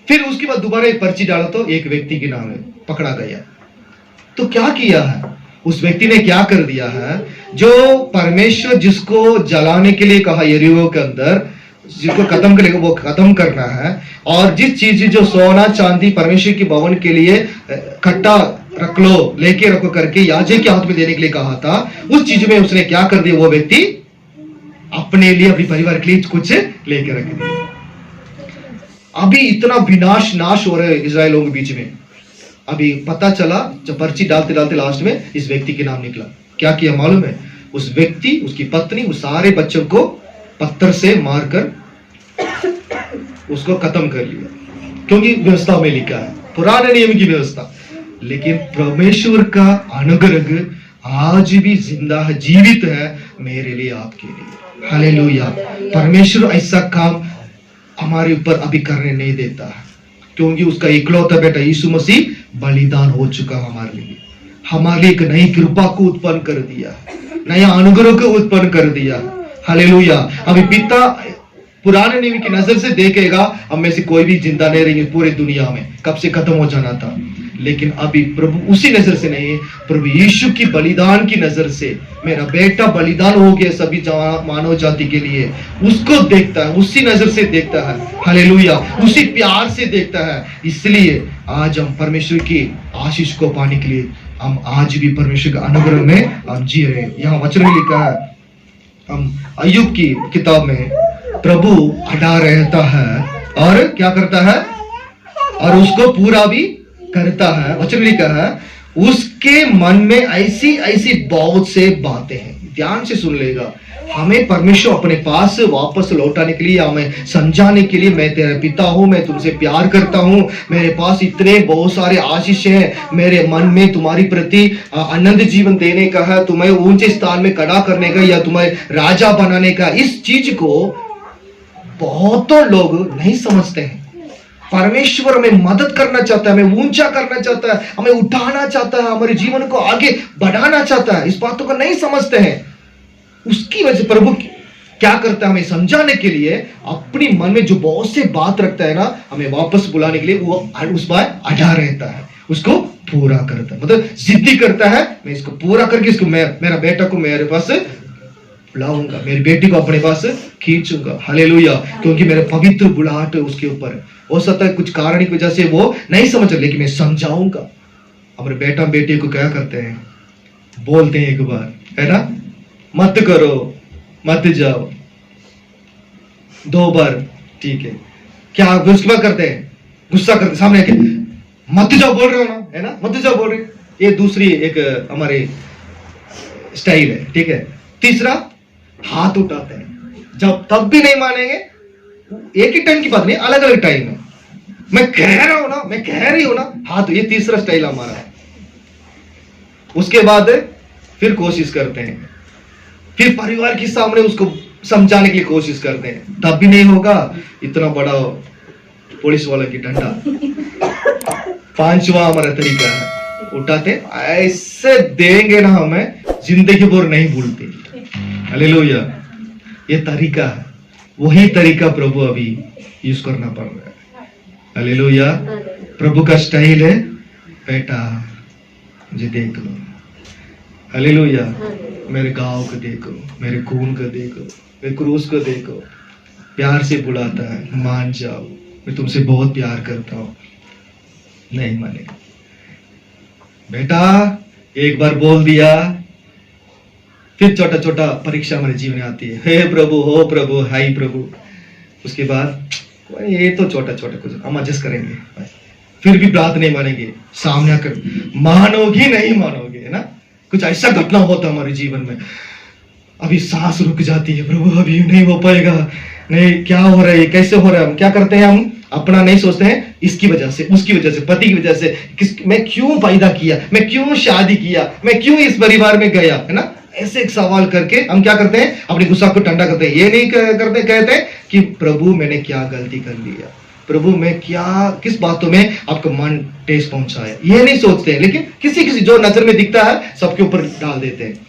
फिर उसके बाद दोबारा एक पर्ची डाला तो एक व्यक्ति के नाम पकड़ा गया। तो क्या किया है उस व्यक्ति ने? क्या कर दिया है? जो परमेश्वर जिसको जलाने के लिए कहा यरीहो के अंदर, जिसको खत्म करेगा वो खत्म करना है। और जिस चीज जो सोना चांदी परमेश्वर के भवन के लिए इकट्ठा रख लो, लेके रखो करके याजक के हाथ में देने के लिए कहा था, उस चीज में उसने क्या कर दिया? वो व्यक्ति अपने लिए, अपने परिवार के लिए कुछ लेके रख दिया। अभी इतना विनाश नाश हो रहा है इजराइलों के बीच में। अभी पता चला, जब पर्ची डालते डालते लास्ट में इस व्यक्ति के नाम निकला। क्या किया मालूम है? उस व्यक्ति, उसकी पत्नी, उस सारे बच्चों को पत्थर से मारकर उसको खत्म कर लिया, क्योंकि व्यवस्था में लिखा है, पुराने नियम की व्यवस्था। लेकिन परमेश्वर का अनुग्रह आज भी जिंदा है, जीवित है मेरे लिए, आपके लिए। हालेलुया। परमेश्वर ऐसा काम हमारे ऊपर अभी करने नहीं देता है, क्योंकि उसका इकलौता बेटा यीशु मसीह बलिदान हो चुका हमारे लिए। हमारे लिए एक नई कृपा को उत्पन्न कर दिया, नया अनुग्रह को उत्पन्न कर दिया। हालेलुया। अभी पिता पुराने नियम की नजर से देखेगा, हम में से कोई भी जिंदा नहीं रहेंगे पूरी दुनिया में, कब से खत्म हो जाना था। लेकिन अभी प्रभु उसी नजर से नहीं, प्रभु यीशु की बलिदान की नजर से, मेरा बेटा बलिदान हो गया सभी मानव जाति के लिए, उसको देखता है, उसी नजर से देखता है। हालेलुया। उसी प्यार से देखता है। इसलिए आज हम परमेश्वर की आशीष को पाने के लिए हम आज भी परमेश्वर के अनुग्रह में हम जी रहे हैं। यहाँ वचन में लिखा है, हम अय्यूब की किताब में, प्रभु अड़ा रहता है और क्या करता है, और उसको पूरा भी करता है। वचन में लिखा है, उसके मन में ऐसी ऐसी बहुत से बातें हैं। ध्यान से सुन लेगा। हमें परमेश्वर अपने पास वापस लौटाने के लिए, हमें समझाने के लिए, मैं तेरा पिता हूं, मैं तुमसे प्यार करता हूं, मेरे पास इतने बहुत सारे आशीष हैं, मेरे मन में तुम्हारी प्रति आनंद जीवन देने का है, तुम्हें ऊंचे स्थान में खड़ा करने का या तुम्हें राजा बनाने का। इस चीज को बहुतों लोग नहीं समझते हैं। परमेश्वर हमें मदद करना चाहता है, हमें ऊंचा करना चाहता है, हमें उठाना चाहता है, हमारे जीवन को आगे बढ़ाना चाहता है। इस बातों को नहीं समझते हैं। उसकी वजह से प्रभु क्या करता है, हमें समझाने के लिए अपनी मन में जो बहुत से बात रखता है ना, हमें वापस बुलाने के लिए वो उस पर अड़ा रहता है, उसको पूरा करता है। मतलब जिद्दी करता है, मैं इसको पूरा करके इसको मेरा बेटा को मेरे पास लाऊंगा, मेरी बेटी को अपने पास खींचूंगा। हालेलुया। क्योंकि मेरे पवित्र बुलाहट उसके ऊपर है। हो सकता है कुछ कारण की वजह से वो नहीं समझ, लेकिन मैं समझाऊंगा। हमारे बेटा बेटी को क्या करते हैं, बोलते हैं एक बार, है ना, मत करो, मत जाओ, 2 बार, ठीक है, क्या उसके बाद करते हैं, गुस्सा करते सामने के, मत जाओ बोल रहे हो ना, है ना, मत जाओ बोल रहे। ये दूसरी एक हमारे स्टाइल है, ठीक है। तीसरा, हाथ उठाते हैं, जब तब भी नहीं मानेंगे। एक ही टाइम की बात नहीं, अलग अलग टाइम है। मैं कह रहा हूं ना, मैं कह रही हूं ना, हाथ। ये तीसरा स्टाइल हमारा है। उसके बाद फिर कोशिश करते हैं, फिर परिवार के सामने उसको समझाने के लिए कोशिश करते हैं, तब भी नहीं होगा। इतना बड़ा पुलिस वाला की डंडा। 5वां हमारा तरीका है, उठाते ऐसे देंगे ना, हमें जिंदगी भर नहीं भूलते। हालेलुया। ये तरीका है, वही तरीका प्रभु अभी यूज करना पड़ रहा है। हालेलुया। प्रभु का स्टाइल है, बेटा मुझे देख लो। हालेलुया। मेरे गांव को देखो, मेरे खून को देखो, मेरे क्रूस को देखो। प्यार से बुलाता है, मान जाओ, मैं तुमसे बहुत प्यार करता हूं। नहीं मानेगा बेटा, एक बार बोल दिया, फिर छोटा छोटा परीक्षा हमारे जीवन में आती है। हे प्रभु, हो प्रभु, हाय प्रभु। उसके बाद ये तो छोटा छोटा कुछ हम एडजस्ट करेंगे, फिर भी बात नहीं मानेंगे। सामने आकर मानोगी नहीं मानोगे, है ना। कुछ ऐसा घटना होता है हमारे जीवन में, अभी सांस रुक जाती है, प्रभु अभी नहीं हो पाएगा, नहीं, क्या हो रहा है, कैसे हो रहा है। हम क्या करते हैं, हम अपना नहीं सोचते हैं, इसकी वजह से, उसकी वजह से, पति की वजह से, मैं क्यों पैदा किया, मैं क्यों शादी किया, मैं क्यों इस परिवार में गया, है ना। ऐसे एक सवाल करके हम क्या करते हैं, अपने गुस्सा को ठंडा करते हैं। ये नहीं करते, कहते हैं कि प्रभु मैंने क्या गलती कर लिया, प्रभु मैं क्या, किस बातों में आपका मन ठेस पहुंचाया, ये नहीं सोचते हैं। लेकिन किसी किसी जो नजर में दिखता है सबके ऊपर डाल देते हैं।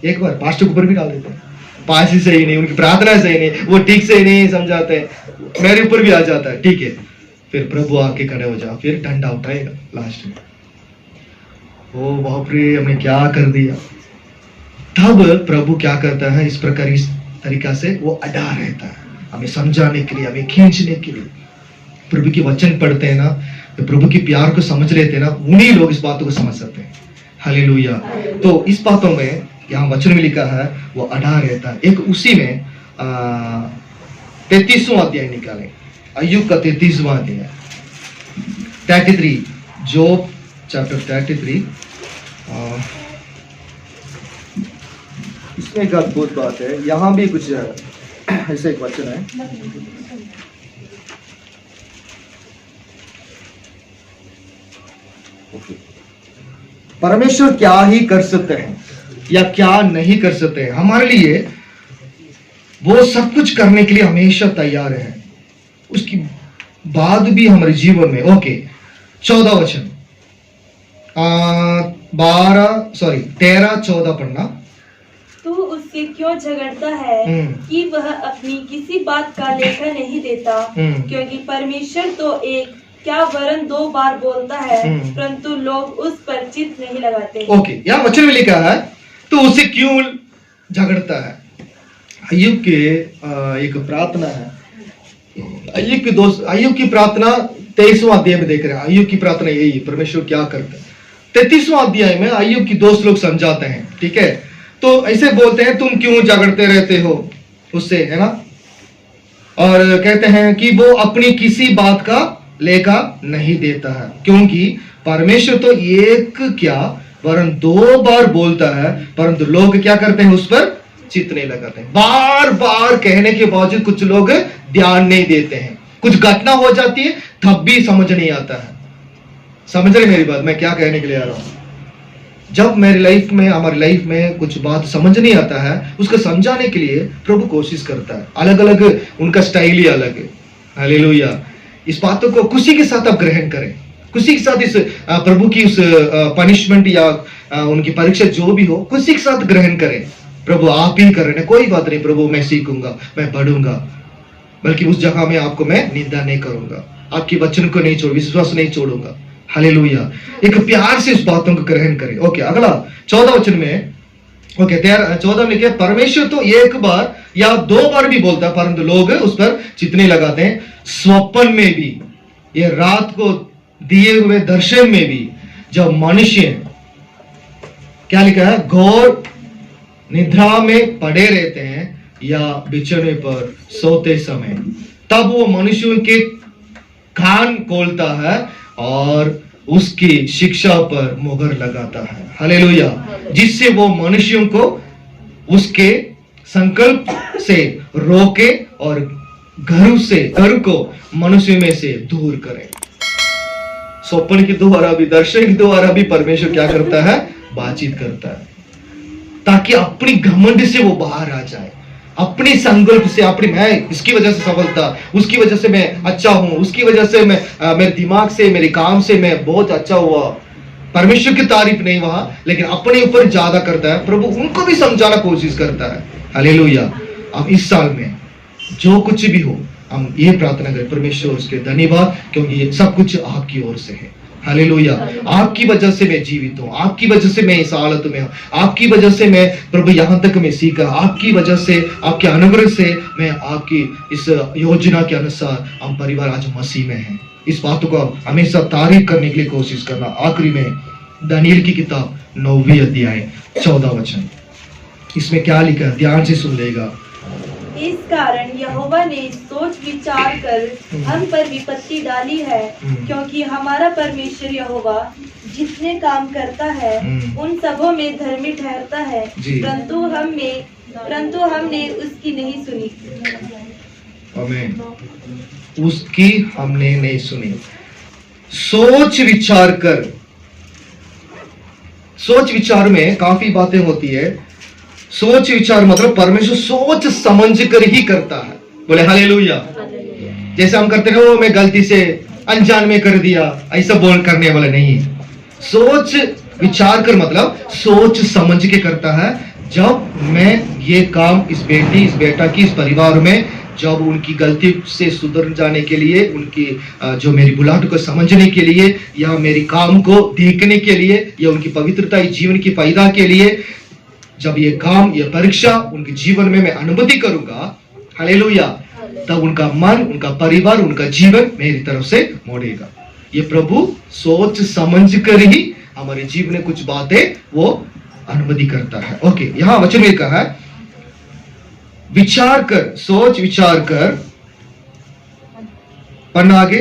एक बार पास्टर के ऊपर भी डाल देते हैं, पास ही सही नहीं, उनकी प्रार्थना सही नहीं, वो ठीक से नहीं समझाते हैं, मेरे ऊपर भी आ जाता है, ठीक है। फिर प्रभु आके खड़े हो जाओ, फिर डंडा उठाएगा लास्ट में। ओ बाप रे, हमने क्या कर दिया। तब प्रभु क्या करता है, इस प्रकार, इस तरीका से वो अड़ा रहता है, हमें समझाने के लिए, हमें खींचने के लिए। प्रभु के वचन पढ़ते हैं ना, तो प्रभु के प्यार को समझ लेते हैं ना, उन्हीं लोग इस बातों को समझ सकते हैं। हालेलुया। तो इस बातों में यहाँ वचन में लिखा है, वो अड़ा रहता है। एक उसी में 33वां अध्याय निकालें, अय्यूब का 33वां अध्याय, 33 जॉब चैप्टर 33। इसमें एक अद्भुत बात है, यहाँ भी कुछ ऐसे एक वचन है। परमेश्वर क्या ही कर सकते हैं या क्या नहीं कर सकते हैं, हमारे लिए वो सब कुछ करने के लिए हमेशा तैयार है। उसकी बाद भी हमारे जीवन में 14 वचन 13-14 पढ़ना। तू उससे क्यों झगड़ता है कि वह अपनी किसी बात का लेखा नहीं देता, क्योंकि परमेश्वर तो एक क्या वरन 2 बार बोलता है, परंतु लोग उस पर चित्त नहीं लगाते। यहाँ वचन में लिखा है तो उससे क्यों झगड़ता है। अय्यूब के एक प्रार्थना है, अय्यूब की प्रार्थना 23वां अध्याय में देख रहे हैं। अय्यूब की प्रार्थना यही है, परमेश्वर क्या करता है। 33वां अध्याय में अय्यूब की दोस्त लोग समझाते हैं, ठीक है। तो ऐसे बोलते हैं, तुम क्यों झगड़ते रहते हो उससे, है ना। और कहते हैं कि वो अपनी किसी बात का लेखा नहीं देता है, क्योंकि परमेश्वर तो एक क्या वरन 2 बार बोलता है, परंतु लोग क्या करते हैं, उस पर चित्त नहीं लगाते हैं। बार बार कहने के बावजूद कुछ लोग ध्यान नहीं देते हैं। कुछ घटना हो जाती है तब भी समझ नहीं आता है। समझ रहे मेरी बात, मैं क्या कहने के लिए आ रहा हूं। जब मेरी लाइफ में, हमारी लाइफ में कुछ बात समझ नहीं आता है, उसको समझाने के लिए प्रभु कोशिश करता है। अलग अलग उनका स्टाइल ही अलग है। हालेलुया। इस बातों को खुशी के साथ आप ग्रहण करें, खुशी के साथ इस प्रभु की उस पनिशमेंट या उनकी परीक्षा जो भी हो, खुशी के साथ ग्रहण करें। प्रभु आप ही कर रहे हैं, कोई बात नहीं प्रभु, मैं सीखूंगा, मैं बढ़ूंगा, बल्कि उस जगह में आपको मैं निंदा नहीं करूंगा, आपकी वचन को नहीं छोड़, विश्वास नहीं छोड़ूंगा। हालेलुया। एक प्यार से उस बातों को ग्रहण करें। अगला 14 वचन में 14 में क्या, परमेश्वर तो 1 बार या 2 बार भी बोलता है, परंतु लोग उस पर चित्त नहीं लगाते हैं। स्वप्न में भी, ये रात को दिए हुए दर्शन में भी, जब मनुष्य क्या लिखा है, घोर निद्रा में पड़े रहते हैं या बिछौने पर सोते समय, तब वो मनुष्यों के कान खोलता है और उसकी शिक्षा पर मुहर लगाता है। हालेलुया। जिससे वो मनुष्यों को उसके संकल्प से रोके और घर को मनुष्य में से दूर करे। स्वप्न के द्वारा भी, दर्शन के द्वारा भी परमेश्वर क्या करता है, बातचीत करता है, ताकि अपनी घमंड से वो बाहर आ जाए, अपने संकल्प से, अपनी मैं इसकी वजह से सफलता, उसकी वजह से मैं अच्छा हूं, उसकी वजह से मैं मेरे दिमाग से, मेरे काम से मैं बहुत अच्छा हुआ। परमेश्वर की तारीफ नहीं वहां, लेकिन अपने ऊपर ज्यादा करता है। प्रभु उनको भी समझाना कोशिश करता है। हालेलुया। अब इस साल में जो कुछ भी हो, हम ये प्रार्थना करें, परमेश्वर उसके धन्यवाद, क्योंकि ये सब कुछ आपकी ओर से है। हालेलुया। आपकी वजह से मैं जीवित हूँ, आपकी वजह से मैं इस हालत में हूँ, आपकी वजह से मैं प्रभु यहाँ तक मैं सीखा, आपकी वजह से, आपके अनुग्रह से मैं आपकी इस योजना के अनुसार हम परिवार आज मसीह में हैं। इस बात को हमेशा तारीफ करने के लिए कोशिश करना। आखिरी में दानियेल की किताब 9वीं अध्याय 14 वचन, इसमें क्या लिखा है, ध्यान से सुन लेगा। इस कारण यहोवा ने सोच विचार कर हम पर विपत्ति डाली है, क्योंकि हमारा परमेश्वर यहोवा जितने काम करता है उन सबों में धर्मी ठहरता है, परंतु हमने उसकी नहीं सुनी। आमीन। उसकी हमने नहीं सुनी। सोच विचार कर, सोच विचार में काफी बातें होती है। सोच विचार मतलब परमेश्वर सोच समझ कर ही करता है। बोले हालेलुया। जैसे हम करते हैं, वो मैं गलती से अनजान में कर दिया, ऐसा बोल करने वाला नहीं। सोच विचार कर मतलब सोच समझ के करता है। जब मैं ये काम इस बेटी, इस बेटा की, इस परिवार में, जब उनकी गलती से सुधर जाने के लिए, उनकी जो मेरी बुलाहट को समझने के लिए, या मेरी काम को देखने के लिए, या उनकी पवित्रता जीवन की पैदा के लिए, जब ये काम, ये परीक्षा उनके जीवन में मैं अनुमति करूंगा, हालेलुया, तब उनका मन, उनका परिवार, उनका जीवन मेरी तरफ से मोड़ेगा। ये प्रभु सोच समझ कर ही हमारे जीवन में कुछ बातें वो अनुमति करता है। ओके, यहां वचन में कहा है विचार कर, सोच विचार कर। पढ़ना आगे।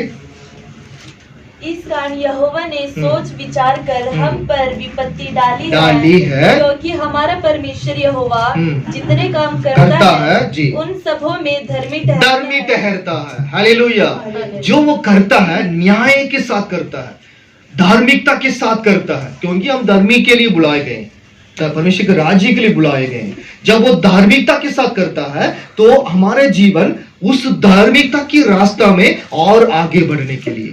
इस कारण यहोवा ने सोच विचार कर हम पर विपत्ति डाली है क्योंकि हमारा परमेश्वर यहोवा जितने काम करता करता है जी, उन सबों में धर्मी धर्मी ठहरता है। हालेलुया। जो वो करता है न्याय के साथ करता है, धार्मिकता के साथ करता है, क्योंकि हम धर्मी के लिए बुलाए गए, परमेश्वर के राज्य के लिए बुलाए गए। जब वो धार्मिकता के साथ करता है तो हमारे जीवन उस धार्मिकता की रास्ता में और आगे बढ़ने के लिए,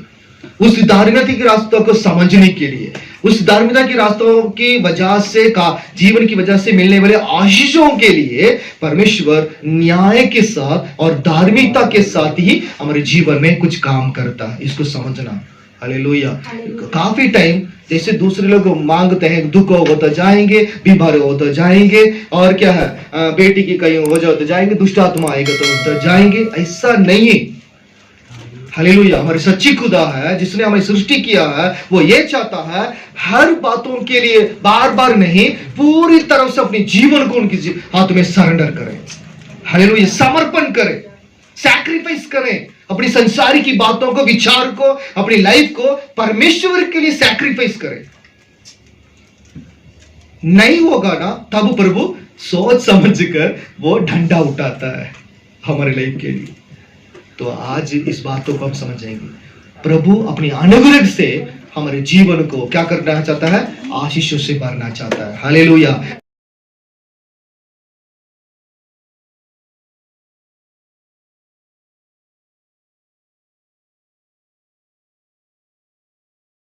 उस धार्मिकता के रास्तों को समझने के लिए, उस धार्मिकता के रास्तों की वजह से का जीवन की वजह से मिलने वाले आशीषों के लिए परमेश्वर न्याय के साथ और धार्मिकता के साथ ही हमारे जीवन में कुछ काम करता है। इसको समझना। हालेलुया। काफी टाइम जैसे दूसरे लोग मांगते हैं, दुख हो तो जाएंगे, बीमार हो तो जाएंगे, और क्या है, बेटी की कहीं हो जाओ तो जाएंगे, दुष्ट आत्मा आएगा तो जाएंगे। ऐसा नहीं है। हालेलुया। हमारी सच्ची खुदा है जिसने हमें सृष्टि किया है, वो ये चाहता है हर बातों के लिए बार बार नहीं, पूरी तरह से अपने जीवन को उनके हाथ में सरेंडर करें। हालेलुया। समर्पण करें, सैक्रिफाइस करें, अपनी संसारी की बातों को, विचार को, अपनी लाइफ को परमेश्वर के लिए सैक्रिफाइस करें। नहीं होगा ना, तब प्रभु सोच समझ कर वो डंडा उठाता है हमारे लाइफ के लिए। तो आज इस बातों को हम समझेंगे। प्रभु अपनी अनुग्रह से हमारे जीवन को क्या करना चाहता है, आशीषों से भरना चाहता है। हालेलुया।